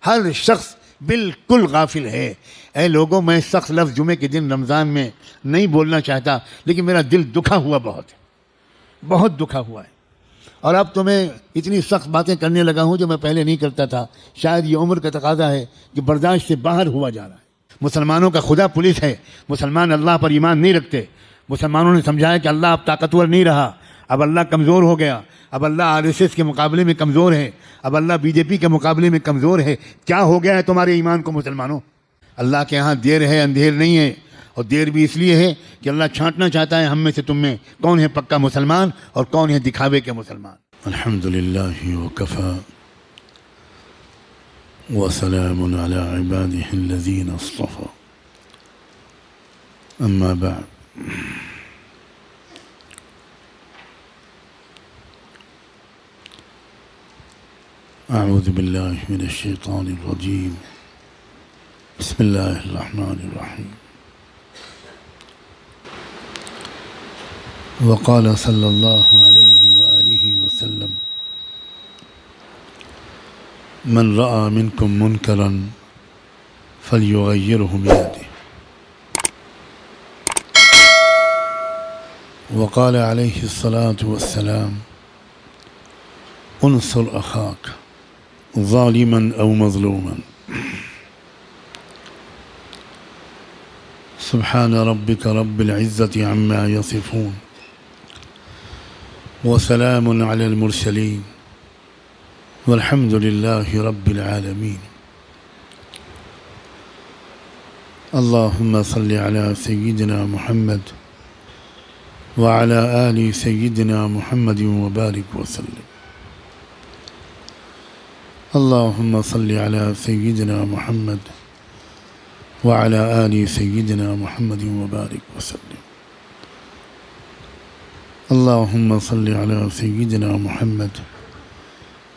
ہر شخص بالکل غافل ہے۔ اے لوگوں، میں سخت لفظ جمعے کے دن رمضان میں نہیں بولنا چاہتا، لیکن میرا دل دکھا ہوا بہت دکھا ہوا ہے، اور اب تو میں اتنی سخت باتیں کرنے لگا ہوں جو میں پہلے نہیں کرتا تھا۔ شاید یہ عمر کا تقاضا ہے کہ برداشت سے باہر ہوا جا رہا ہے۔ مسلمانوں کا خدا پولیس ہے، مسلمان اللہ پر ایمان نہیں رکھتے۔ مسلمانوں نے سمجھایا کہ اللہ اب طاقتور نہیں رہا، اب اللہ کمزور ہو گیا، اب اللہ RSS کے مقابلے میں کمزور ہے، اب اللہ BJP کے مقابلے میں کمزور ہے۔ کیا ہو گیا ہے تمہارے ایمان کو مسلمانوں؟ اللہ کے ہاں دیر ہے، اندھیر نہیں ہے، اور دیر بھی اس لیے ہے کہ اللہ چھانٹنا چاہتا ہے ہم میں سے تم میں کون ہے پکا مسلمان اور کون ہے دکھاوے کے مسلمان۔ الحمدللہ وکفا وسلام علی عباده الذین اصطفى، اما بعد۔ اعوذ باللہ من الشیطان الرجیم، بسم اللہ الرحمن الرحیم۔ وقال صلی اللہ علیہ وآلہ وسلم: من رأى منكم منکرا فلیغیرہ بیدہ۔ وقال علیہ الصلاة والسلام: انصر اخاک ظالما او مظلوما۔ سبحان ربک رب العزة عما یصفون، وسلام علی المرسلین، والحمد للہ رب العالمین۔ اللہم صل علی سیدنا محمد وعلی آل سیدنا محمد وبارک وسلم۔ اللہم صل علی سیدنا محمد وعلی آل سیدنا محمد وبارک وسلم۔ اللہم صل علی سیدنا محمد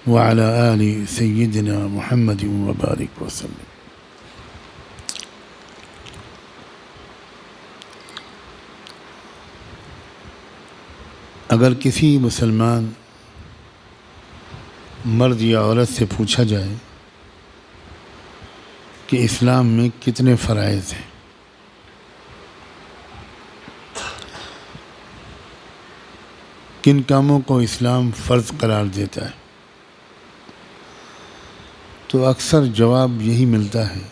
وعلی آل سیدنا محمد وبارک وسلم۔ اگر کسی مسلمان مرد یا عورت سے پوچھا جائے کہ اسلام میں کتنے فرائض ہیں، کن کاموں کو اسلام فرض قرار دیتا ہے، تو اکثر جواب یہی ملتا ہے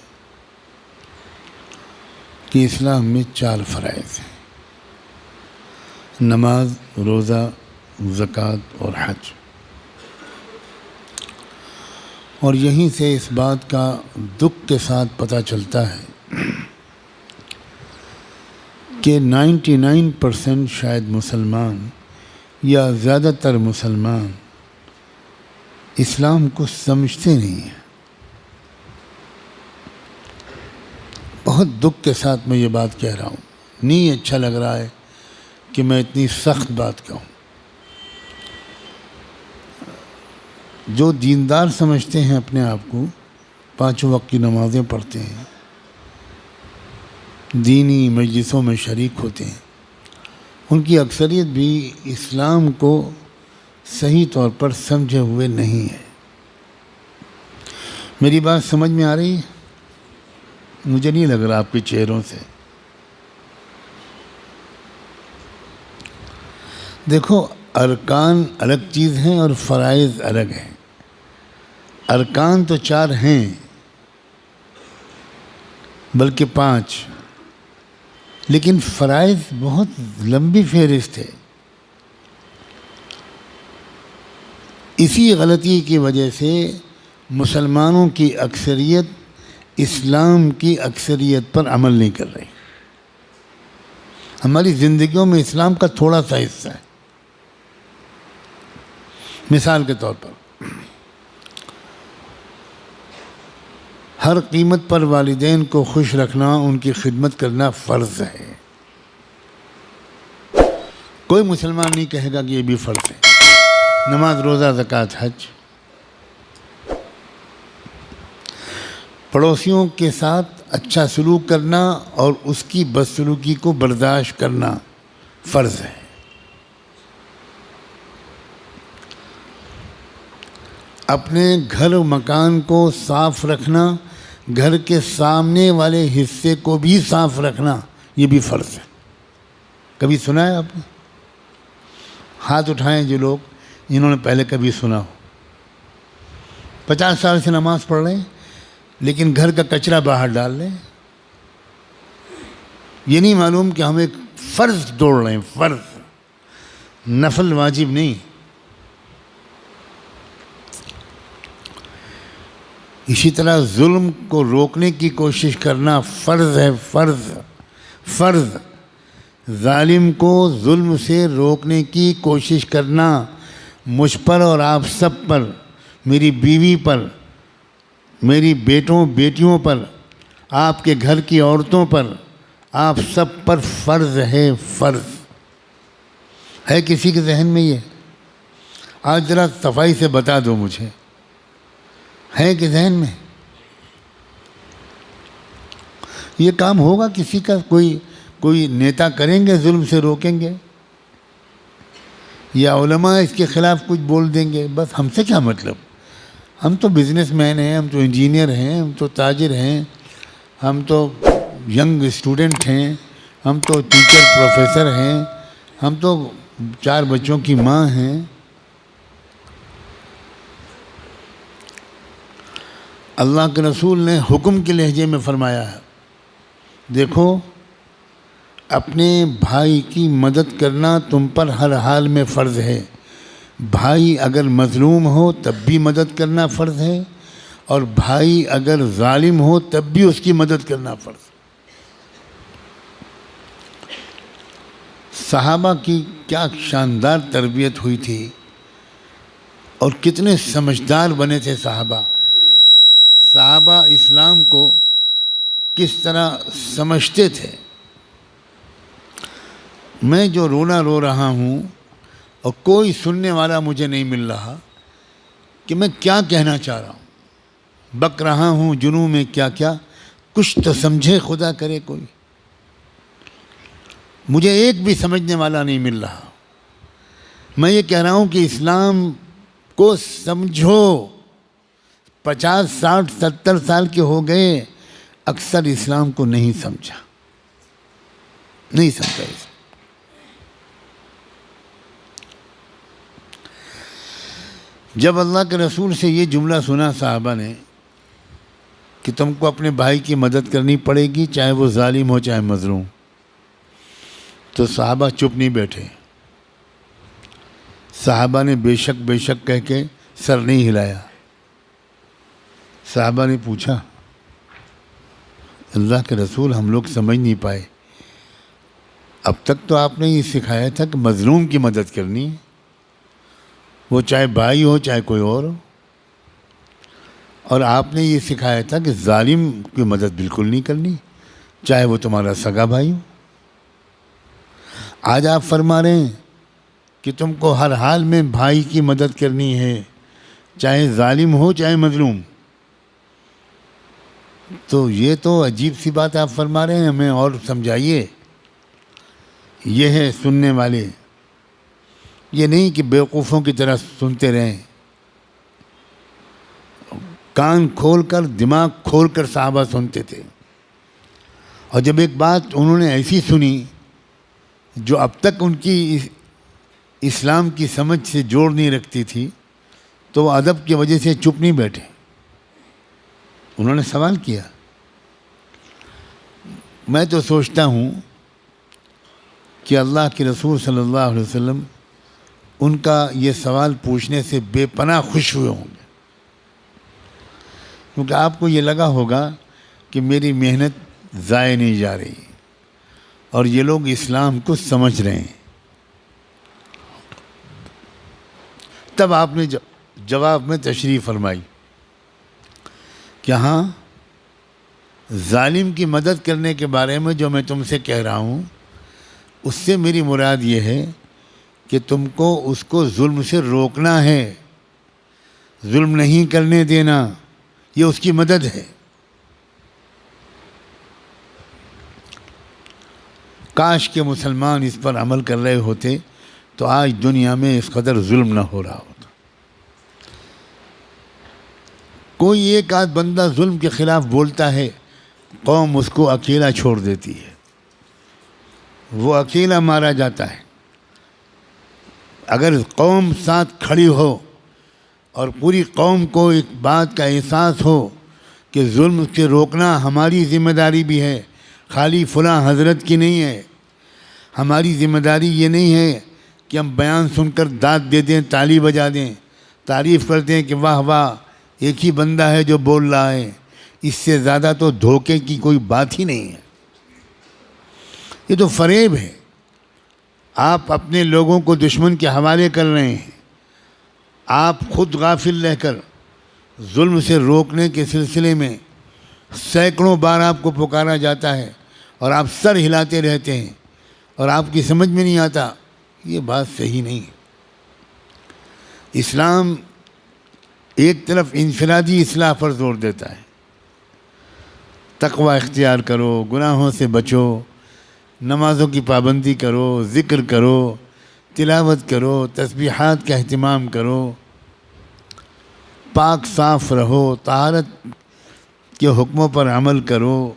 کہ اسلام میں 4 فرائض ہیں: نماز، روزہ، زکوٰۃ اور حج۔ اور یہیں سے اس بات کا دکھ کے ساتھ پتہ چلتا ہے کہ 99% شاید مسلمان یا زیادہ تر مسلمان اسلام کو سمجھتے نہیں ہیں۔ بہت دکھ کے ساتھ میں یہ بات کہہ رہا ہوں، نہیں اچھا لگ رہا ہے کہ میں اتنی سخت بات کہوں۔ جو دیندار سمجھتے ہیں اپنے آپ کو، 5 وقت کی نمازیں پڑھتے ہیں، دینی مجلسوں میں شریک ہوتے ہیں، ان کی اکثریت بھی اسلام کو صحیح طور پر سمجھے ہوئے نہیں ہے۔ میری بات سمجھ میں آ رہی ہے؟ مجھے نہیں لگ رہا آپ کے چہروں سے۔ دیکھو، ارکان الگ چیز ہیں اور فرائض الگ ہیں۔ ارکان تو 4 ہیں، بلکہ 5، لیکن فرائض بہت لمبی فہرست ہے۔ اسی غلطی کی وجہ سے مسلمانوں کی اکثریت اسلام کی اکثریت پر عمل نہیں کر رہی۔ ہماری زندگیوں میں اسلام کا تھوڑا سا حصہ ہے۔ مثال کے طور پر، ہر قیمت پر والدین کو خوش رکھنا، ان کی خدمت کرنا فرض ہے۔ کوئی مسلمان نہیں کہے گا کہ یہ بھی فرض ہے۔ نماز، روزہ، زکوٰۃ، حج۔ پڑوسیوں کے ساتھ اچھا سلوک کرنا اور اس کی بدسلوکی کو برداشت کرنا فرض ہے۔ اپنے گھر و مکان کو صاف رکھنا، گھر کے سامنے والے حصے کو بھی صاف رکھنا، یہ بھی فرض ہے۔ کبھی سنا ہے آپ نے؟ ہاتھ اٹھائیں جو لوگ جنہوں نے پہلے کبھی سنا ہو۔ 50 سال سے نماز پڑھ رہے ہیں لیکن گھر کا کچرا باہر ڈال لیں۔ یہ نہیں معلوم کہ ہم ایک فرض توڑ رہے ہیں، فرض، نفل واجب نہیں۔ اسی طرح ظلم کو روکنے کی کوشش کرنا فرض ہے، فرض، فرض۔ ظالم کو ظلم سے روکنے کی کوشش کرنا مجھ پر اور آپ سب پر، میری بیوی پر، میری بیٹوں بیٹیوں پر، آپ کے گھر کی عورتوں پر، آپ سب پر فرض ہے، فرض ہے۔ کسی کے ذہن میں یہ آج ذرا صفائی سے بتا دو مجھے، ہے کہ ذہن میں یہ کام ہوگا؟ کسی کا کوئی نیتا کریں گے ظلم سے روکیں گے، یا علماء اس کے خلاف کچھ بول دیں گے؟ بس ہم سے کیا مطلب؟ ہم تو بزنس مین ہیں، ہم تو انجینئر ہیں، ہم تو تاجر ہیں، ہم تو ینگ اسٹوڈنٹ ہیں، ہم تو ٹیچر پروفیسر ہیں، ہم تو 4 بچوں کی ماں ہیں۔ اللہ کے رسول نے حکم کے لہجے میں فرمایا ہے، دیکھو اپنے بھائی کی مدد کرنا تم پر ہر حال میں فرض ہے۔ بھائی اگر مظلوم ہو تب بھی مدد کرنا فرض ہے، اور بھائی اگر ظالم ہو تب بھی اس کی مدد کرنا فرض ہے۔ صحابہ کی کیا شاندار تربیت ہوئی تھی، اور کتنے سمجھدار بنے تھے صحابہ۔ صحابہ اسلام کو کس طرح سمجھتے تھے۔ میں جو رونا رو رہا ہوں اور کوئی سننے والا مجھے نہیں مل رہا کہ میں کیا کہنا چاہ رہا ہوں، بک رہا ہوں جنوں میں کیا کیا، کچھ تو سمجھے خدا کرے کوئی۔ مجھے ایک بھی سمجھنے والا نہیں مل رہا۔ میں یہ کہہ رہا ہوں کہ اسلام کو سمجھو۔ 50 60 70 سال کے ہو گئے، اکثر اسلام کو نہیں سمجھا، نہیں سمجھا اسلام۔ جب اللہ کے رسول سے یہ جملہ سنا صحابہ نے کہ تم کو اپنے بھائی کی مدد کرنی پڑے گی، چاہے وہ ظالم ہو چاہے مظلوم، تو صحابہ چپ نہیں بیٹھے۔ صحابہ نے بے شک بے شک کہہ کے سر نہیں ہلایا۔ صحابہ نے پوچھا، اللہ کے رسول ہم لوگ سمجھ نہیں پائے، اب تک تو آپ نے یہ سکھایا تھا کہ مظلوم کی مدد کرنی ہے، وہ چاہے بھائی ہو چاہے کوئی اور ہو، اور آپ نے یہ سکھایا تھا کہ ظالم کی مدد بالکل نہیں کرنی، چاہے وہ تمہارا سگا بھائی ہو۔ آج آپ فرما رہے ہیں کہ تم کو ہر حال میں بھائی کی مدد کرنی ہے، چاہے ظالم ہو چاہے مظلوم۔ تو یہ تو عجیب سی بات آپ فرما رہے ہیں، ہمیں اور سمجھائیے۔ یہ ہے سننے والے، یہ نہیں کہ بیوقوفوں کی طرح سنتے رہیں۔ کان کھول کر، دماغ کھول کر صحابہ سنتے تھے، اور جب ایک بات انہوں نے ایسی سنی جو اب تک ان کی اسلام کی سمجھ سے جوڑ نہیں رکھتی تھی، تو وہ ادب کی وجہ سے چپ نہیں بیٹھے، انہوں نے سوال کیا۔ میں تو سوچتا ہوں کہ اللہ کے رسول صلی اللہ علیہ وسلم ان کا یہ سوال پوچھنے سے بے پناہ خوش ہوئے ہوں گے، کیونکہ آپ کو یہ لگا ہوگا کہ میری محنت ضائع نہیں جا رہی، اور یہ لوگ اسلام کو سمجھ رہے ہیں۔ تب آپ نے جواب میں تشریح فرمائی کہ ہاں، ظالم کی مدد کرنے کے بارے میں جو میں تم سے کہہ رہا ہوں، اس سے میری مراد یہ ہے کہ تم کو اس کو ظلم سے روکنا ہے، ظلم نہیں کرنے دینا، یہ اس کی مدد ہے۔ کاش کہ مسلمان اس پر عمل کر رہے ہوتے تو آج دنیا میں اس قدر ظلم نہ ہو رہا ہوتا۔ کوئی ایک آدھ بندہ ظلم کے خلاف بولتا ہے، قوم اس کو اکیلا چھوڑ دیتی ہے، وہ اکیلا مارا جاتا ہے۔ اگر قوم ساتھ کھڑی ہو اور پوری قوم کو ایک بات کا احساس ہو کہ ظلم سے روکنا ہماری ذمہ داری بھی ہے، خالی فلاں حضرت کی نہیں ہے۔ ہماری ذمہ داری یہ نہیں ہے کہ ہم بیان سن کر داد دے دیں، تالی بجا دیں، تعریف کر دیں کہ واہ واہ ایک ہی بندہ ہے جو بول رہا ہے، اس سے زیادہ تو دھوکے کی کوئی بات ہی نہیں ہے۔ یہ تو فریب ہے۔ آپ اپنے لوگوں کو دشمن کے حوالے کر رہے ہیں۔ آپ خود غافل رہ کر ظلم سے روکنے کے سلسلے میں سینکڑوں بار آپ کو پکارا جاتا ہے اور آپ سر ہلاتے رہتے ہیں اور آپ کی سمجھ میں نہیں آتا۔ یہ بات صحیح نہیں ہے۔ اسلام ایک طرف انفرادی اصلاح پر زور دیتا ہے، تقوی اختیار کرو، گناہوں سے بچو، نمازوں کی پابندی کرو، ذکر کرو، تلاوت کرو، تسبیحات کا اہتمام کرو، پاک صاف رہو، طہارت کے حکموں پر عمل کرو،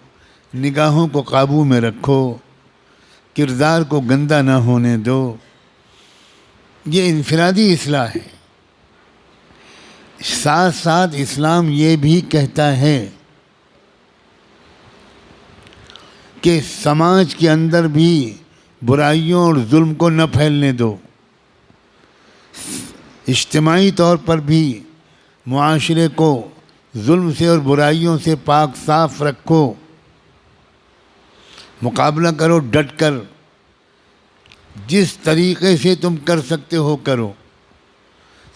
نگاہوں کو قابو میں رکھو، کردار کو گندہ نہ ہونے دو۔ یہ انفرادی اصلاح ہے۔ ساتھ ساتھ اسلام یہ بھی کہتا ہے کہ سماج کے اندر بھی برائیوں اور ظلم کو نہ پھیلنے دو، اجتماعی طور پر بھی معاشرے کو ظلم سے اور برائیوں سے پاک صاف رکھو، مقابلہ کرو ڈٹ کر، جس طریقے سے تم کر سکتے ہو کرو،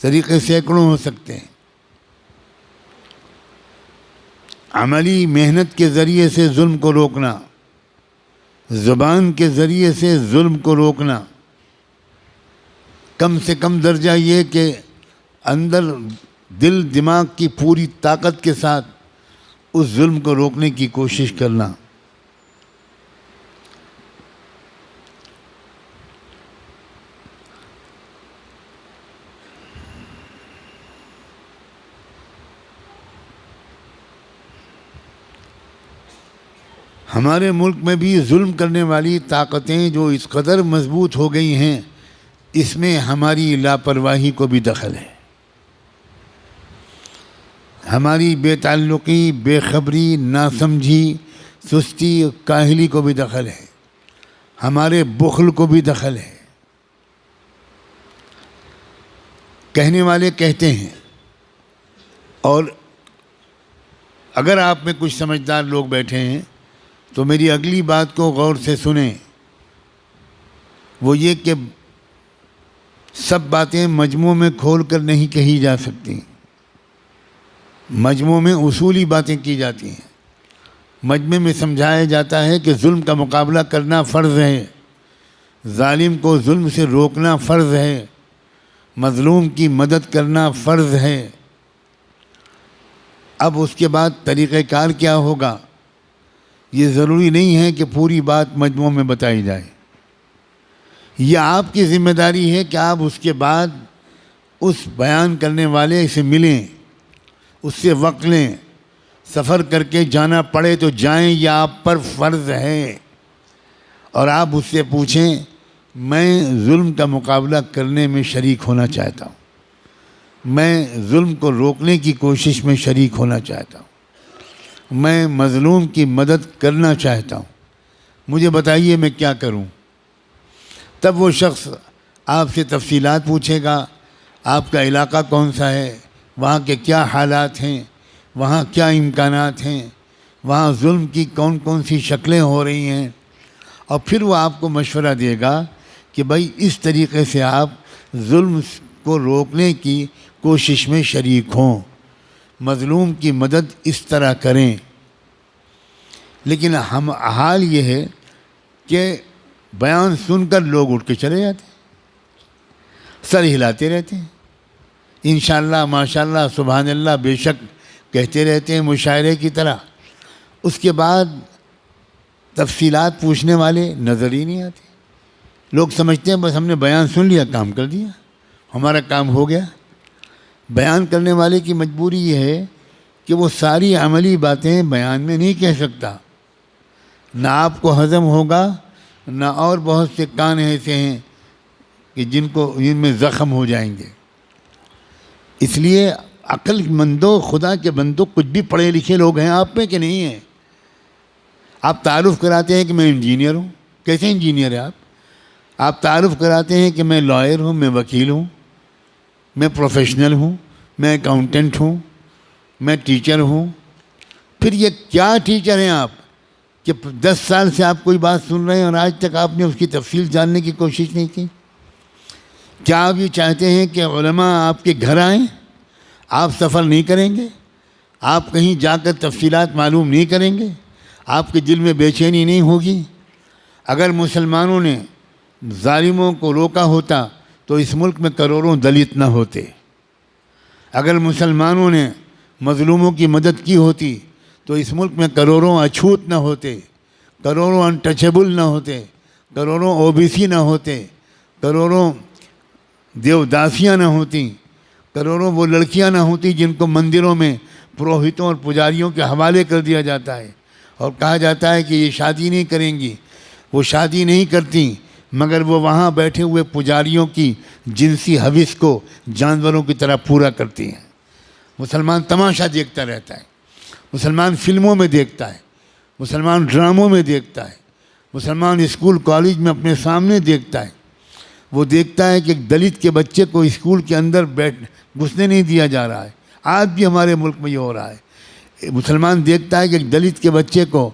طریقے سینکڑوں ہو سکتے ہیں۔ عملی محنت کے ذریعے سے ظلم کو روکنا، زبان کے ذریعے سے ظلم کو روکنا، کم سے کم درجہ یہ کہ اندر دل دماغ کی پوری طاقت کے ساتھ اس ظلم کو روکنے کی کوشش کرنا۔ ہمارے ملک میں بھی ظلم کرنے والی طاقتیں جو اس قدر مضبوط ہو گئی ہیں، اس میں ہماری لاپرواہی کو بھی دخل ہے، ہماری بے تعلقی، بے خبری، ناسمجھی، سستی، کاہلی کو بھی دخل ہے، ہمارے بخل کو بھی دخل ہے۔ کہنے والے کہتے ہیں، اور اگر آپ میں کچھ سمجھدار لوگ بیٹھے ہیں تو میری اگلی بات کو غور سے سنیں، وہ یہ کہ سب باتیں مجموع میں کھول کر نہیں کہی جا سکتی، مجموع میں اصولی باتیں کی جاتی ہیں۔ مجمع میں سمجھایا جاتا ہے کہ ظلم کا مقابلہ کرنا فرض ہے، ظالم کو ظلم سے روکنا فرض ہے، مظلوم کی مدد کرنا فرض ہے۔ اب اس کے بعد طریقہ کار کیا ہوگا، یہ ضروری نہیں ہے کہ پوری بات مجموع میں بتائی جائے۔ یہ آپ کی ذمہ داری ہے کہ آپ اس کے بعد اس بیان کرنے والے سے ملیں، اس سے وقت لیں، سفر کر کے جانا پڑے تو جائیں، یہ آپ پر فرض ہے، اور آپ اس سے پوچھیں میں ظلم کا مقابلہ کرنے میں شریک ہونا چاہتا ہوں، میں ظلم کو روکنے کی کوشش میں شریک ہونا چاہتا ہوں، میں مظلوم کی مدد کرنا چاہتا ہوں، مجھے بتائیے میں کیا کروں۔ تب وہ شخص آپ سے تفصیلات پوچھے گا، آپ کا علاقہ کون سا ہے، وہاں کے کیا حالات ہیں، وہاں کیا امکانات ہیں، وہاں ظلم کی کون کون سی شکلیں ہو رہی ہیں، اور پھر وہ آپ کو مشورہ دے گا کہ بھائی اس طریقے سے آپ ظلم کو روکنے کی کوشش میں شریک ہوں، مظلوم کی مدد اس طرح کریں۔ لیکن حال یہ ہے کہ بیان سن کر لوگ اٹھ کے چلے جاتے ہیں، سر ہلاتے رہتے ہیں، انشاءاللہ ماشاءاللہ سبحان اللہ بے شک کہتے رہتے ہیں مشاعرے کی طرح۔ اس کے بعد تفصیلات پوچھنے والے نظر ہی نہیں آتے۔ لوگ سمجھتے ہیں بس ہم نے بیان سن لیا، کام کر دیا، ہمارا کام ہو گیا۔ بیان کرنے والے کی مجبوری یہ ہے کہ وہ ساری عملی باتیں بیان میں نہیں کہہ سکتا. نہ آپ کو ہضم ہوگا، نہ اور بہت سے کان ایسے ہیں کہ جن میں زخم ہو جائیں گے. اس لیے عقل مندوں، خدا کے بندوں، کچھ بھی پڑھے لکھے لوگ ہیں آپ میں کہ نہیں ہیں. آپ تعارف کراتے ہیں کہ میں انجینئر ہوں. کیسے انجینئر ہے آپ تعارف کراتے ہیں کہ میں لائر ہوں، میں وکیل ہوں، میں پروفیشنل ہوں، میں اکاؤنٹنٹ ہوں، میں ٹیچر ہوں. پھر یہ کیا ٹیچر ہیں آپ کہ 10 سال سے آپ کوئی بات سن رہے ہیں اور آج تک آپ نے اس کی تفصیل جاننے کی کوشش نہیں کی؟ کیا آپ یہ چاہتے ہیں کہ علماء آپ کے گھر آئیں؟ آپ سفر نہیں کریں گے؟ آپ کہیں جا کر تفصیلات معلوم نہیں کریں گے؟ آپ کے دل میں بے چینی نہیں ہوگی؟ اگر مسلمانوں نے ظالموں کو روکا ہوتا تو اس ملک میں کروڑوں دلت نہ ہوتے. اگر مسلمانوں نے مظلوموں کی مدد کی ہوتی تو اس ملک میں کروڑوں اچھوت نہ ہوتے، کروڑوں انٹچیبل نہ ہوتے، کروڑوں OBC نہ ہوتے، کروڑوں دیوداسیاں نہ ہوتیں، کروڑوں وہ لڑکیاں نہ ہوتی جن کو مندروں میں پروہتوں اور پجاریوں کے حوالے کر دیا جاتا ہے اور کہا جاتا ہے کہ یہ شادی نہیں کریں گی. وہ شادی نہیں کرتی مگر وہ وہاں بیٹھے ہوئے پجاریوں کی جنسی حوث کو جانوروں کی طرح پورا کرتی ہیں. مسلمان تماشا دیکھتا رہتا ہے، مسلمان فلموں میں دیکھتا ہے، مسلمان ڈراموں میں دیکھتا ہے، مسلمان اسکول کالج میں اپنے سامنے دیکھتا ہے. وہ دیکھتا ہے کہ ایک دلت کے بچے کو اسکول کے اندر گھسنے نہیں دیا جا رہا ہے. آج بھی ہمارے ملک میں یہ ہو رہا ہے. مسلمان دیکھتا ہے کہ ایک دلت کے بچے کو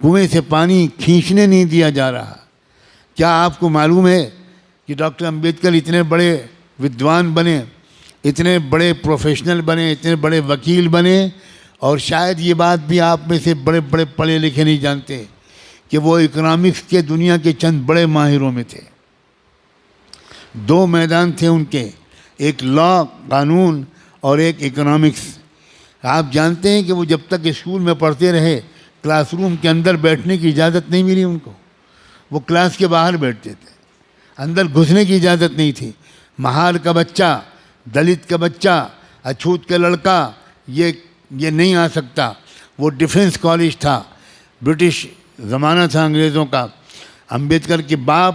کنویں سے پانی کھینچنے نہیں دیا جا رہا. کیا آپ کو معلوم ہے کہ ڈاکٹر امبیڈکر اتنے بڑے ودوان بنے، اتنے بڑے پروفیشنل بنے، اتنے بڑے وکیل بنے، اور شاید یہ بات بھی آپ میں سے بڑے بڑے پڑھے لکھے نہیں جانتے کہ وہ اکنامکس کے دنیا کے چند بڑے ماہروں میں تھے. 2 میدان تھے ان کے، ایک لا قانون اور ایک اکنامکس. آپ جانتے ہیں کہ وہ جب تک اسکول میں پڑھتے رہے کلاس روم کے اندر بیٹھنے کی اجازت نہیں ملی ان کو. وہ کلاس کے باہر بیٹھتے تھے، اندر گھسنے کی اجازت نہیں تھی. مہار کا بچہ، دلت کا بچہ، اچھوت کا لڑکا یہ نہیں آ سکتا. وہ ڈیفنس کالج تھا، برٹش زمانہ تھا انگریزوں کا. امبیڈکر کے باپ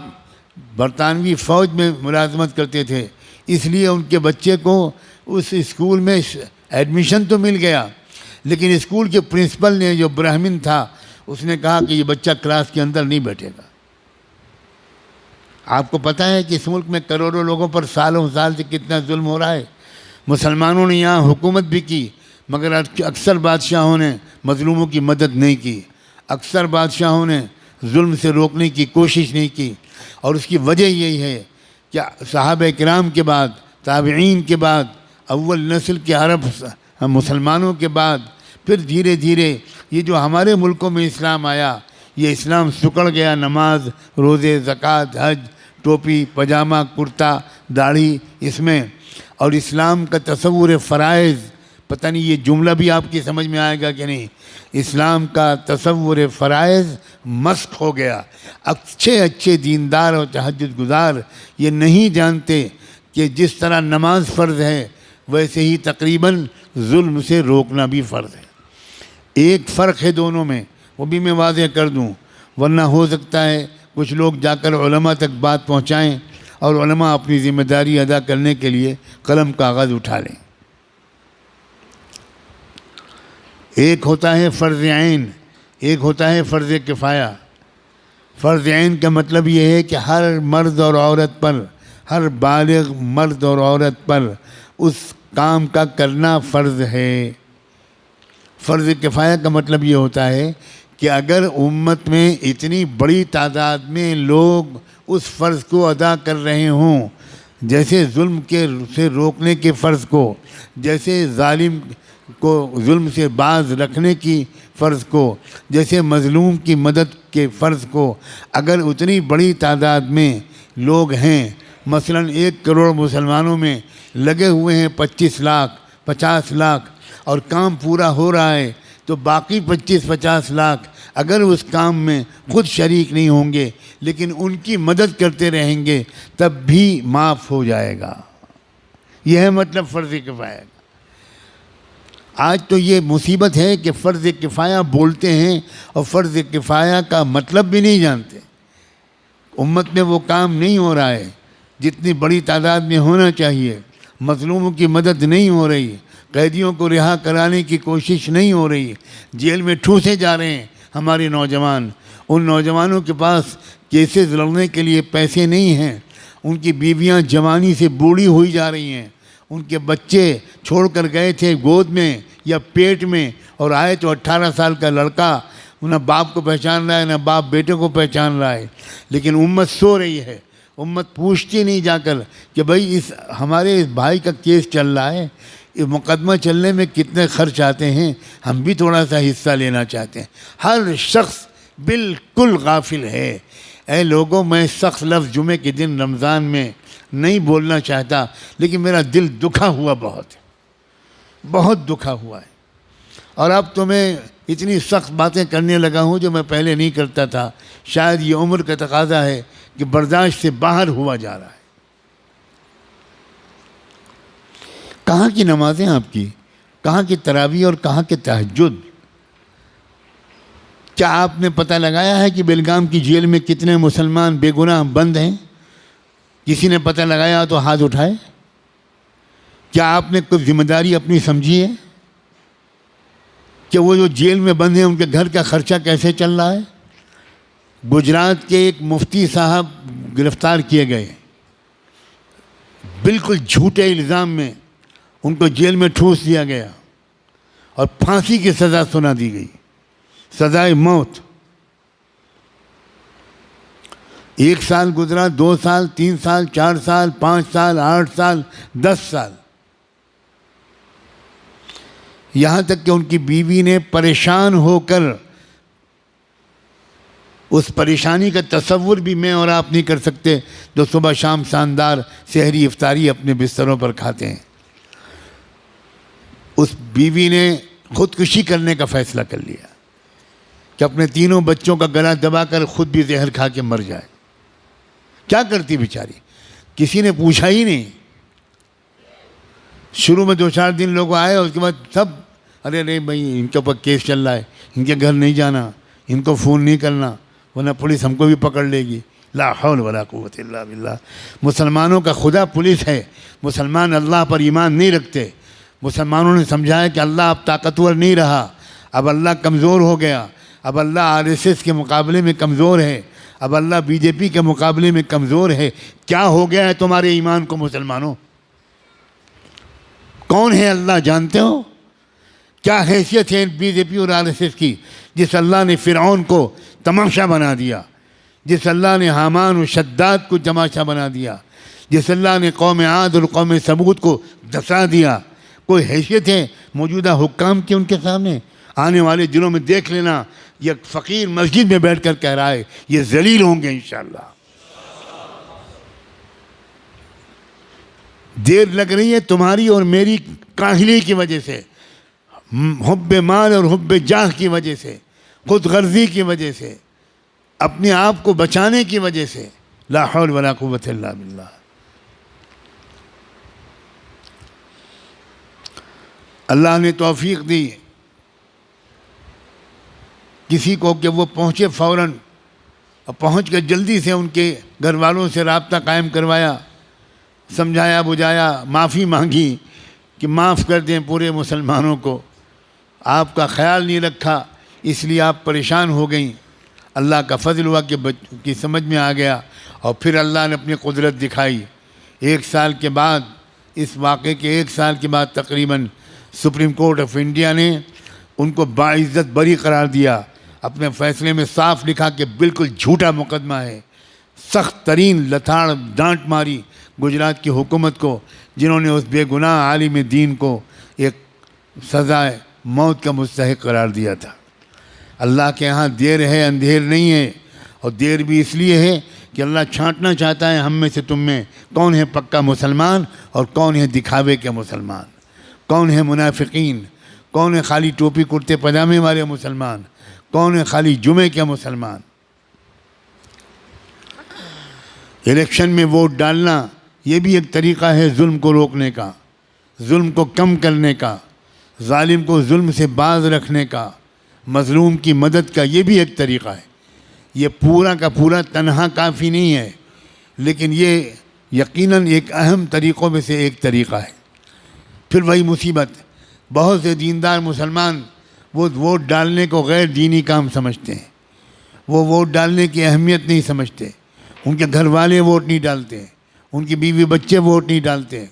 برطانوی فوج میں ملازمت کرتے تھے، اس لیے ان کے بچے کو اس اسکول میں ایڈمیشن تو مل گیا، لیکن اسکول کے پرنسپل نے، جو برہمن تھا، اس نے کہا کہ یہ بچہ کلاس کے اندر نہیں بیٹھے گا. آپ کو پتہ ہے کہ اس ملک میں کروڑوں لوگوں پر سالوں سال سے کتنا ظلم ہو رہا ہے. مسلمانوں نے یہاں حکومت بھی کی مگر اکثر بادشاہوں نے مظلوموں کی مدد نہیں کی، اکثر بادشاہوں نے ظلم سے روکنے کی کوشش نہیں کی. اور اس کی وجہ یہی ہے کہ صحابہ کرام کے بعد، تابعین کے بعد، اول نسل کے عرب مسلمانوں کے بعد پھر دھیرے دھیرے یہ جو ہمارے ملکوں میں اسلام آیا، یہ اسلام سکڑ گیا. نماز، روزے، زکوٰۃ، حج، ٹوپی، پاجامہ، کرتا، داڑھی اس میں. اور اسلام کا تصور فرائض، پتہ نہیں یہ جملہ بھی آپ کی سمجھ میں آئے گا کہ نہیں. اسلام کا تصور فرائض مسخ ہو گیا. اچھے دیندار اور تہجد گزار یہ نہیں جانتے کہ جس طرح نماز فرض ہے ویسے ہی تقریباً ظلم سے روکنا بھی فرض ہے. ایک فرق ہے دونوں میں، وہ بھی میں واضح کر دوں، ورنہ ہو سکتا ہے کچھ لوگ جا کر علماء تک بات پہنچائیں اور علماء اپنی ذمہ داری ادا کرنے کے لیے قلم کاغذ اٹھا لیں. ایک ہوتا ہے فرض عین، ایک ہوتا ہے فرض کفایہ. فرض عین کا مطلب یہ ہے کہ ہر مرد اور عورت پر، ہر بالغ مرد اور عورت پر اس کام کا کرنا فرض ہے. فرض کفایہ کا مطلب یہ ہوتا ہے کہ اگر امت میں اتنی بڑی تعداد میں لوگ اس فرض کو ادا کر رہے ہوں، جیسے ظلم سے روکنے کے فرض کو، جیسے ظالم کو ظلم سے باز رکھنے کی فرض کو، جیسے مظلوم کی مدد کے فرض کو، اگر اتنی بڑی تعداد میں لوگ ہیں، مثلا 1 کروڑ مسلمانوں میں لگے ہوئے ہیں 25 لاکھ 50 لاکھ اور کام پورا ہو رہا ہے، تو باقی 25-50 لاکھ اگر اس کام میں خود شریک نہیں ہوں گے لیکن ان کی مدد کرتے رہیں گے تب بھی معاف ہو جائے گا. یہ ہے مطلب فرض کفایہ کا. آج تو یہ مصیبت ہے کہ فرض کفایہ بولتے ہیں اور فرض کفایہ کا مطلب بھی نہیں جانتے. امت میں وہ کام نہیں ہو رہا ہے جتنی بڑی تعداد میں ہونا چاہیے. مظلوموں کی مدد نہیں ہو رہی, قیدیوں کو رہا کرانے کی کوشش نہیں ہو رہی, جیل میں ٹھوسے جا رہے ہیں ہمارے نوجوان. ان نوجوانوں کے پاس کیسز لڑنے کے لیے پیسے نہیں ہیں, ان کی بیویاں جوانی سے بوڑھی ہوئی جا رہی ہیں, ان کے بچے چھوڑ کر گئے تھے گود میں یا پیٹ میں, اور آئے تو 18 سال کا لڑکا نہ باپ کو پہچان رہا ہے نہ باپ بیٹے کو پہچان رہا ہے. لیکن امت سو رہی ہے, امت پوچھتی نہیں جا کر کہ بھائی ہمارے اس بھائی کا کیس چل رہا ہے, یہ مقدمہ چلنے میں کتنے خرچ آتے ہیں, ہم بھی تھوڑا سا حصہ لینا چاہتے ہیں. ہر شخص بالکل غافل ہے. اے لوگوں, میں سخت لفظ جمعے کے دن رمضان میں نہیں بولنا چاہتا, لیکن میرا دل دکھا ہوا بہت ہے, بہت دکھا ہوا ہے. اور اب تو میں اتنی سخت باتیں کرنے لگا ہوں جو میں پہلے نہیں کرتا تھا. شاید یہ عمر کا تقاضا ہے کہ برداشت سے باہر ہوا جا رہا ہے. کہاں کی نمازیں آپ کی, کہاں کی تراویح اور کہاں کے تہجد؟ کیا آپ نے پتہ لگایا ہے کہ بیلگام کی جیل میں کتنے مسلمان بے گناہ بند ہیں؟ کسی نے پتہ لگایا تو ہاتھ اٹھائے. کیا آپ نے کوئی ذمہ داری اپنی سمجھی ہے کہ وہ جو جیل میں بند ہیں ان کے گھر کا خرچہ کیسے چل رہا ہے؟ گجرات کے ایک مفتی صاحب گرفتار کیے گئے, بالکل جھوٹے الزام میں ان کو جیل میں ٹھوس دیا گیا اور پھانسی کی سزا سنا دی گئی, سزائے موت. 1 سال گزرا, 2 سال, 3 سال, 4 سال, 5 سال, 8 سال, 10 سال, یہاں تک کہ ان کی بیوی نے پریشان ہو کر, اس پریشانی کا تصور بھی میں اور آپ نہیں کر سکتے جو صبح شام شاندار سحری افطاری اپنے بستروں پر کھاتے ہیں. اس بیوی نے خودکشی کرنے کا فیصلہ کر لیا کہ اپنے 3 بچوں کا گلا دبا کر خود بھی زہر کھا کے مر جائے. کیا کرتی بیچاری, کسی نے پوچھا ہی نہیں. شروع میں 2-4 دن لوگ آئے, اور اس کے بعد سب ارے بھائی ان کے اوپر کیس چل رہا ہے, ان کے گھر نہیں جانا, ان کو فون نہیں کرنا ورنہ پولیس ہم کو بھی پکڑ لے گی. لا حول ولا قوت الا باللہ. مسلمانوں کا خدا پولیس ہے. مسلمان اللہ پر ایمان نہیں رکھتے. مسلمانوں نے سمجھا ہے کہ اللہ اب طاقتور نہیں رہا, اب اللہ کمزور ہو گیا, اب اللہ RSS کے مقابلے میں کمزور ہے, اب اللہ BJP کے مقابلے میں کمزور ہے. کیا ہو گیا ہے تمہارے ایمان کو مسلمانوں؟ کون ہے اللہ جانتے ہو؟ کیا حیثیت ہے BJP اور RSS کی, جس اللہ نے فرعون کو تماشا بنا دیا, جس اللہ نے حامان و شداد کو تماشا بنا دیا, جس اللہ نے قوم عاد اور قوم ثمود کو دھسا دیا. کوئی حیثیت ہے موجودہ حکام کی ان کے سامنے؟ آنے والے دنوں میں دیکھ لینا, یہ فقیر مسجد میں بیٹھ کر کہہ رہا ہے یہ ذلیل ہوں گے انشاءاللہ. دیر لگ رہی ہے تمہاری اور میری کاہلی کی وجہ سے, حب مال اور حب جاہ کی وجہ سے, خود غرضی کی وجہ سے, اپنے آپ کو بچانے کی وجہ سے. لا حول ولا قوت الا باللہ. اللہ نے توفیق دی کسی کو کہ وہ پہنچے فوراً, اور پہنچ کر جلدی سے ان کے گھر والوں سے رابطہ قائم کروایا, سمجھایا بجھایا, معافی مانگی کہ معاف کر دیں پورے مسلمانوں کو, آپ کا خیال نہیں رکھا اس لیے آپ پریشان ہو گئیں. اللہ کا فضل ہوا کہ سمجھ میں آ گیا, اور پھر اللہ نے اپنی قدرت دکھائی. 1 سال کے بعد, اس واقعے کے 1 سال کے بعد تقریباً سپریم کورٹ آف انڈیا نے ان کو باعزت بری قرار دیا. اپنے فیصلے میں صاف لکھا کہ بالکل جھوٹا مقدمہ ہے. سخت ترین لتاڑ ڈانٹ ماری گجرات کی حکومت کو, جنہوں نے اس بے گناہ عالم دین کو ایک سزائے موت کا مستحق قرار دیا تھا. اللہ کے ہاں دیر ہے اندھیر نہیں ہے, اور دیر بھی اس لیے ہے کہ اللہ چھانٹنا چاہتا ہے ہم میں سے تم میں کون ہے پکا مسلمان اور کون ہے دکھاوے کے مسلمان, کون ہے منافقین, کون ہے خالی ٹوپی کرتے پجامے والے مسلمان, کون ہے خالی جمعے کے مسلمان. الیکشن میں ووٹ ڈالنا یہ بھی ایک طریقہ ہے ظلم کو روکنے کا, ظلم کو کم کرنے کا, ظالم کو ظلم سے باز رکھنے کا، مظلوم کی مدد کا، یہ بھی ایک طریقہ ہے۔ یہ پورا کا پورا تنہا کافی نہیں ہے، لیکن یہ یقیناً ایک اہم طریقوں میں سے ایک طریقہ ہے۔ پھر وہی مصیبت، بہت سے دیندار مسلمان وہ ووٹ ڈالنے کو غیر دینی کام سمجھتے ہیں، وہ ووٹ ڈالنے کی اہمیت نہیں سمجھتے، ان کے گھر والے ووٹ نہیں ڈالتے ہیں، ان کی بیوی بچے ووٹ نہیں ڈالتے ہیں،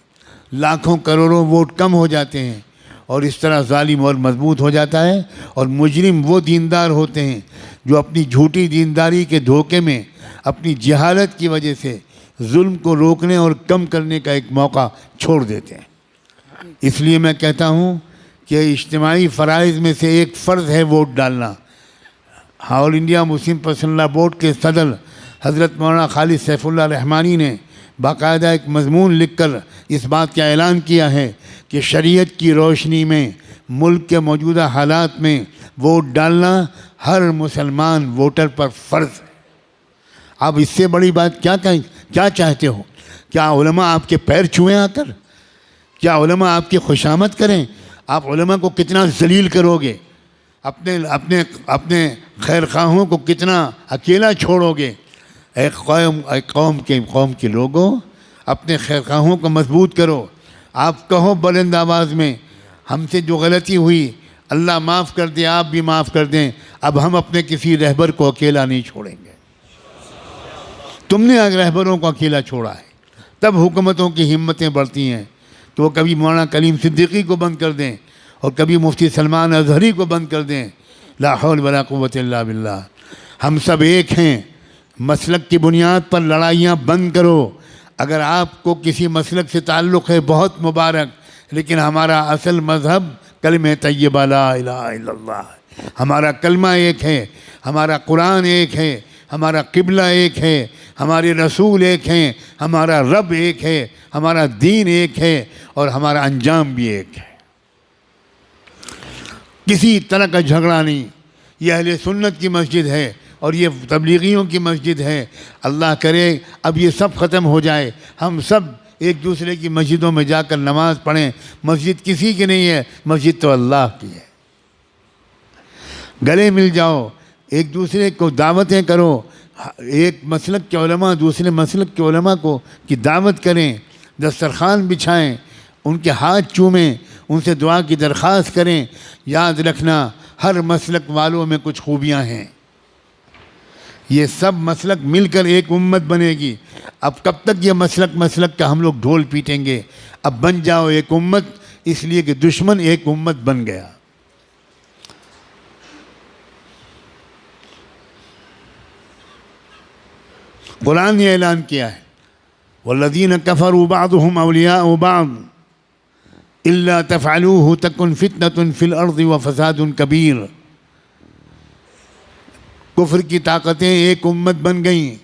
لاکھوں کروڑوں ووٹ کم ہو جاتے ہیں، اور اس طرح ظالم اور مضبوط ہو جاتا ہے۔ اور مجرم وہ دیندار ہوتے ہیں جو اپنی جھوٹی دینداری کے دھوکے میں، اپنی جہالت کی وجہ سے ظلم کو روکنے اور کم کرنے کا ایک موقع چھوڑ دیتے ہیں۔ اس لیے میں کہتا ہوں کہ اجتماعی فرائض میں سے ایک فرض ہے ووٹ ڈالنا۔ آل انڈیا مسلم پرسنل لا بورڈ کے صدر حضرت مولانا خالد سیف اللہ رحمانی نے باقاعدہ ایک مضمون لکھ کر اس بات کا اعلان کیا ہے کہ شریعت کی روشنی میں ملک کے موجودہ حالات میں ووٹ ڈالنا ہر مسلمان ووٹر پر فرض ہے۔ آپ اس سے بڑی بات کیا چاہتے ہو؟ کیا علماء آپ کے پیر چھوئیں آ کر؟ کیا علماء آپ کی خوشامد کریں؟ آپ علماء کو کتنا ذلیل کرو گے؟ اپنے خیر خواہوں کو کتنا اکیلا چھوڑو گے؟ قوم کے لوگوں، اپنے خیر خواہوں کو مضبوط کرو۔ آپ کہو بلند آواز میں، ہم سے جو غلطی ہوئی اللہ معاف کر دے، آپ بھی معاف کر دیں، اب ہم اپنے کسی رہبر کو اکیلا نہیں چھوڑیں گے۔ تم نے رہبروں کو اکیلا چھوڑا ہے، تب حکومتوں کی ہمتیں بڑھتی ہیں کہ وہ کبھی مولانا کلیم صدیقی کو بند کر دیں اور کبھی مفتی سلمان اظہری کو بند کر دیں۔ لا حول ولا قوت الا باللہ۔ ہم سب ایک ہیں، مسلک کی بنیاد پر لڑائیاں بند کرو۔ اگر آپ کو کسی مسلک سے تعلق ہے بہت مبارک، لیکن ہمارا اصل مذہب کلمہ طیبہ لا الہ الا اللہ ہے۔ ہمارا کلمہ ایک ہے، ہمارا قرآن ایک ہے، ہمارا قبلہ ایک ہے، ہمارے رسول ایک ہیں، ہمارا رب ایک ہے، ہمارا دین ایک ہے، اور ہمارا انجام بھی ایک ہے۔ کسی طرح کا جھگڑا نہیں۔ یہ اہل سنت کی مسجد ہے اور یہ تبلیغیوں کی مسجد ہے۔ اللہ کرے اب یہ سب ختم ہو جائے، ہم سب ایک دوسرے کی مسجدوں میں جا کر نماز پڑھیں۔ مسجد کسی کی نہیں ہے، مسجد تو اللہ کی ہے۔ گلے مل جاؤ، ایک دوسرے کو دعوتیں کرو، ایک مسلک کے علماء دوسرے مسلک کے علماء کی دعوت کریں، دسترخوان بچھائیں، ان کے ہاتھ چومیں، ان سے دعا کی درخواست کریں۔ یاد رکھنا ہر مسلک والوں میں کچھ خوبیاں ہیں، یہ سب مسلک مل کر ایک امت بنے گی۔ اب کب تک یہ مسلک کا ہم لوگ ڈھول پیٹیں گے؟ اب بن جاؤ ایک امت، اس لیے کہ دشمن ایک امت بن گیا۔ قرآن نے اعلان کیا ہے والذین کفروا بعضهم اولیاء بعض الا تفعلوه تکن فتنة فی الارض وفساد کبیر۔ کفر کی طاقتیں ایک امت بن گئیں،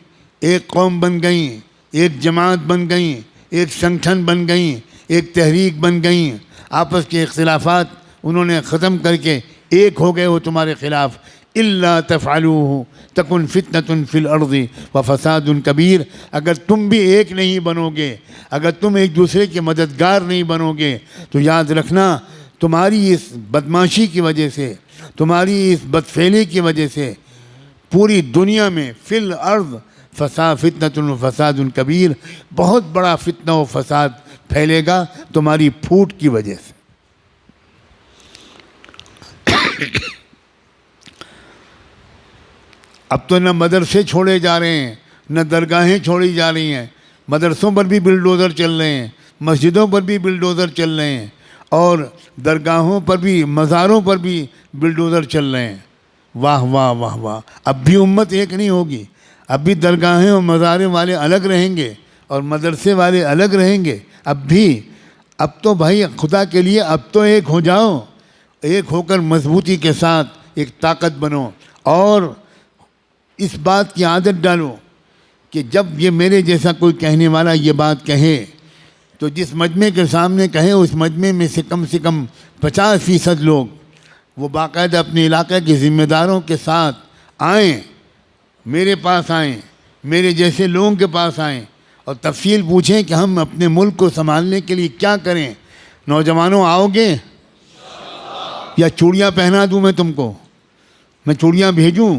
ایک قوم بن گئیں، ایک جماعت بن گئیں، ایک سنگٹھن بن گئیں، ایک تحریک بن گئیں۔ آپس کے اختلافات انہوں نے ختم کر کے ایک ہو گئے وہ تمہارے خلاف۔ الا تفعلوه تکن فتنة فی الارض وفساد کبیر۔ اگر تم بھی ایک نہیں بنو گے، اگر تم ایک دوسرے کے مددگار نہیں بنو گے، تو یاد رکھنا تمہاری اس بدماشی کی وجہ سے، تمہاری اس بدفعلی کی وجہ سے پوری دنیا میں فی الارض فتنة و فساد کبیر، بہت بڑا فتنہ و فساد پھیلے گا تمہاری پھوٹ کی وجہ سے۔ اب تو نہ مدرسے چھوڑے جا رہے ہیں، نہ درگاہیں چھوڑی جا رہی ہیں، مدرسوں پر بھی بلڈوزر چل رہے ہیں، مسجدوں پر بھی بلڈوزر چل رہے ہیں، اور درگاہوں پر بھی، مزاروں پر بھی بلڈوزر چل رہے ہیں۔ واہ واہ واہ واہ۔ اب بھی امت ایک نہیں ہوگی، اب بھی درگاہیں اور مزاریں والے الگ رہیں گے اور مدرسے والے الگ رہیں گے۔ اب تو بھائی خدا کے لیے اب تو ایک ہو جاؤ، ایک ہو کر مضبوطی کے ساتھ ایک طاقت بنو، اور اس بات کی عادت ڈالو کہ جب یہ میرے جیسا کوئی کہنے والا یہ بات کہے تو جس مجمع کے سامنے کہے اس مجمع میں سے کم 50% لوگ وہ باقاعدہ اپنے علاقے کے ذمہ داروں کے ساتھ آئیں، میرے پاس آئیں، میرے جیسے لوگوں کے پاس آئیں اور تفصیل پوچھیں کہ ہم اپنے ملک کو سنبھالنے کے لیے کیا کریں۔ نوجوانوں آؤ گے؟ یا چوڑیاں پہنا دوں میں تم کو، میں چوڑیاں بھیجوں؟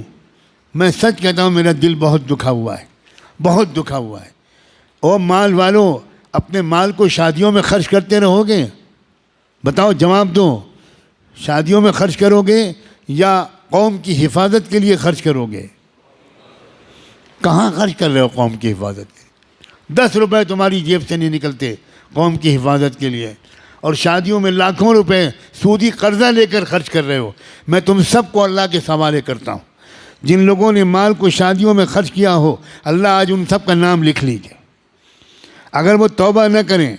میں سچ کہتا ہوں میرا دل بہت دکھا ہوا ہے، بہت دکھا ہوا ہے۔ او مال والو، اپنے مال کو شادیوں میں خرچ کرتے رہو گے؟ بتاؤ، جواب دو، شادیوں میں خرچ کرو گے یا قوم کی حفاظت کے لیے خرچ کرو گے؟ کہاں خرچ کر رہے ہو قوم کی حفاظت کے لیے؟ 10 روپے تمہاری جیب سے نہیں نکلتے قوم کی حفاظت کے لیے، اور شادیوں میں لاکھوں روپے سودی قرضہ لے کر خرچ کر رہے ہو۔ میں تم سب کو اللہ کے حوالے کرتا ہوں، جن لوگوں نے مال کو شادیوں میں خرچ کیا ہو، اللہ آج ان سب کا نام لکھ لیجئے۔ اگر وہ توبہ نہ کریں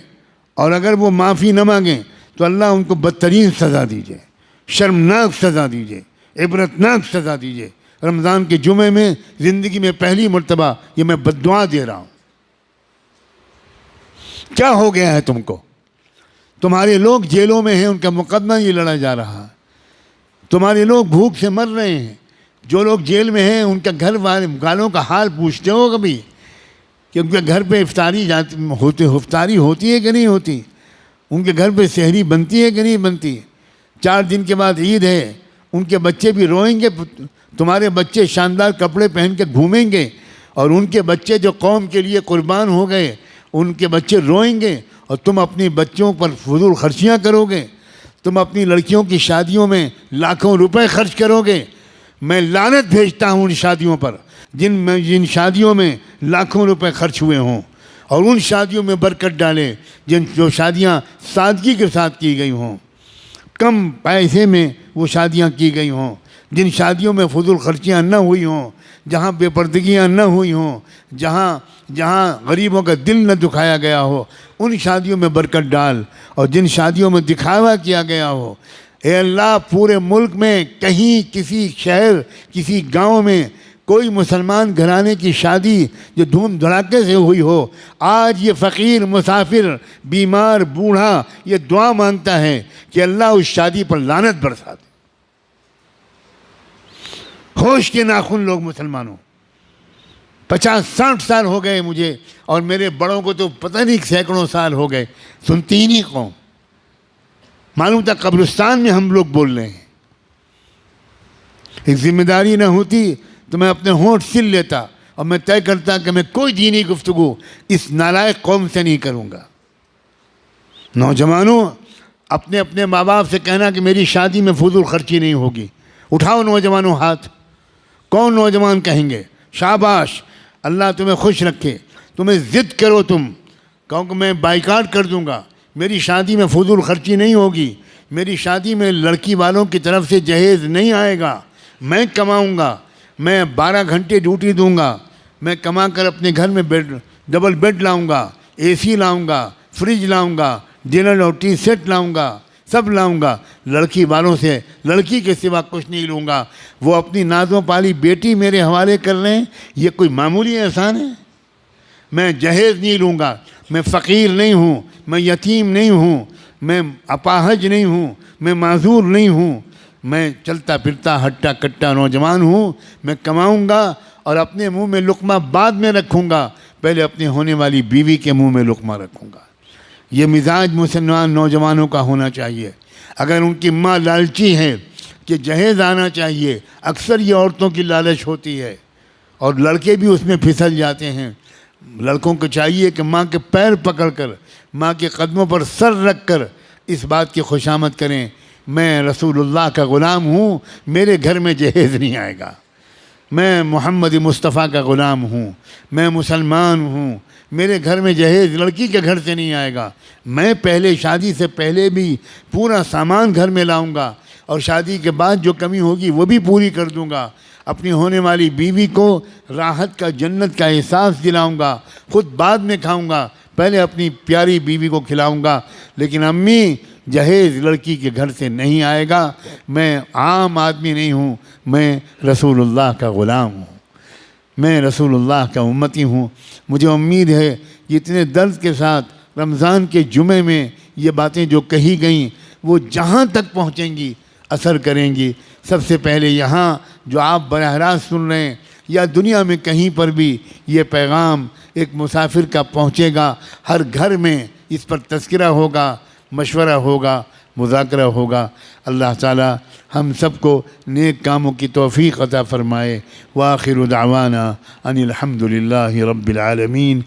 اور اگر وہ معافی نہ مانگیں تو اللہ ان کو بدترین سزا دیجئے، شرمناک سزا دیجئے، عبرتناک سزا دیجئے۔ رمضان کے جمعے میں زندگی میں پہلی مرتبہ یہ میں بددعا دے رہا ہوں۔ کیا ہو گیا ہے تم کو؟ تمہارے لوگ جیلوں میں ہیں، ان کا مقدمہ یہ لڑا جا رہا ہے۔ تمہارے لوگ بھوک سے مر رہے ہیں۔ جو لوگ جیل میں ہیں ان کا گھر والوں کا حال پوچھتے ہو کبھی کہ ان کے گھر پہ افطاری ہوتی ہے کہ نہیں ہوتی؟ ان کے گھر پہ سحری بنتی ہے کہ نہیں بنتی؟ 4 دن کے بعد عید ہے، ان کے بچے بھی روئیں گے۔ تمہارے بچے شاندار کپڑے پہن کے گھومیں گے، اور ان کے بچے جو قوم کے لیے قربان ہو گئے ان کے بچے روئیں گے، اور تم اپنی بچوں پر فضول خرچیاں کرو گے۔ تم اپنی لڑکیوں کی شادیوں میں لاکھوں روپے خرچ کرو گے۔ میں لعنت بھیجتا ہوں ان شادیوں پر جن شادیوں میں لاکھوں روپے خرچ ہوئے ہوں، اور ان شادیوں میں برکت ڈالے جو شادیاں سادگی کے ساتھ کی گئی ہوں، کم پیسے میں وہ شادیاں کی گئی ہوں، جن شادیوں میں فضول خرچیاں نہ ہوئی ہوں، جہاں بے پردگیاں نہ ہوئی ہوں، جہاں غریبوں کا دل نہ دکھایا گیا ہو، ان شادیوں میں برکت ڈال۔ اور جن شادیوں میں دکھاوا کیا گیا ہو، اے اللہ پورے ملک میں کہیں کسی شہر کسی گاؤں میں کوئی مسلمان گھرانے کی شادی جو دھوم دھڑاکے سے ہوئی ہو، آج یہ فقیر مسافر بیمار بوڑھا یہ دعا مانگتا ہے کہ اللہ اس شادی پر لعنت برسا دے۔ ہوش کے ناخن لوگ مسلمانوں، 50-60 سال ہو گئے مجھے، اور میرے بڑوں کو تو پتہ نہیں سینکڑوں سال ہو گئے، سنتی ہی نہیں قوم۔ معلوم تھا قبرستان میں ہم لوگ بول رہے ہیں۔ ایک ذمہ داری نہ ہوتی تو میں اپنے ہونٹ سل لیتا اور میں طے کرتا کہ میں کوئی دینی گفتگو اس نالائق قوم سے نہیں کروں گا۔ نوجوانوں، اپنے اپنے ماں باپ سے کہنا کہ میری شادی میں فضول خرچی نہیں ہوگی۔ اٹھاؤ نوجوانوں ہاتھ۔ کون نوجوان کہیں گے شاباش، اللہ تمہیں خوش رکھے، تمہیں ضد کرو، تم کہو کہ میں بائیکاٹ کر دوں گا، میری شادی میں فضول خرچی نہیں ہوگی، میری شادی میں لڑکی والوں کی طرف سے جہیز نہیں آئے گا، میں کماؤں گا، میں 12 گھنٹے ڈیوٹی دوں گا، میں کما کر اپنے گھر میں ڈبل بیڈ لاؤں گا، اے سی لاؤں گا، فریج لاؤں گا، ڈنر اور ٹی سیٹ لاؤں گا، سب لاؤں گا، لڑکی والوں سے لڑکی کے سوا کچھ نہیں لوں گا۔ وہ اپنی نازوں پالی بیٹی میرے حوالے کر رہے ہیں، یہ کوئی معمولی احسان ہے؟ میں جہیز نہیں لوں گا، میں فقیر نہیں ہوں، میں یتیم نہیں ہوں، میں اپاہج نہیں ہوں، میں معذور نہیں ہوں، میں چلتا پھرتا ہٹا کٹا نوجوان ہوں، میں کماؤں گا اور اپنے منہ میں لقمہ بعد میں رکھوں گا، پہلے اپنے ہونے والی بیوی کے منہ میں لقمہ رکھوں گا۔ یہ مزاج مسلمان نوجوانوں کا ہونا چاہیے۔ اگر ان کی ماں لالچی ہے کہ جہیز آنا چاہیے، اکثر یہ عورتوں کی لالچ ہوتی ہے اور لڑکے بھی اس میں پھسل جاتے ہیں۔ لڑکوں کو چاہیے کہ ماں کے پیر پکڑ کر، ماں کے قدموں پر سر رکھ کر اس بات کی خوشامد کریں، میں رسول اللہ کا غلام ہوں، میرے گھر میں جہیز نہیں آئے گا، میں محمد مصطفیٰ کا غلام ہوں، میں مسلمان ہوں، میرے گھر میں جہیز لڑکی کے گھر سے نہیں آئے گا، میں پہلے شادی سے پہلے بھی پورا سامان گھر میں لاؤں گا، اور شادی کے بعد جو کمی ہوگی وہ بھی پوری کر دوں گا۔ اپنی ہونے والی بیوی کو راحت کا جنت کا احساس دلاؤں گا، خود بعد میں کھاؤں گا، پہلے اپنی پیاری بیوی کو کھلاؤں گا۔ لیکن امی، جہیز لڑکی کے گھر سے نہیں آئے گا، میں عام آدمی نہیں ہوں، میں رسول اللہ کا غلام ہوں، میں رسول اللہ کا امتی ہوں۔ مجھے امید ہے کہ اتنے درد کے ساتھ رمضان کے جمعے میں یہ باتیں جو کہی گئیں وہ جہاں تک پہنچیں گی اثر کریں گی۔ سب سے پہلے یہاں جو آپ براہ راست سن رہے ہیں یا دنیا میں کہیں پر بھی یہ پیغام ایک مسافر کا پہنچے گا، ہر گھر میں اس پر تذکرہ ہوگا، مشورہ ہوگا، مذاکرہ ہوگا۔ اللہ تعالی ہم سب کو نیک کاموں کی توفیق عطا فرمائے۔ وآخر دعوانا ان الحمد للہ رب العالمین۔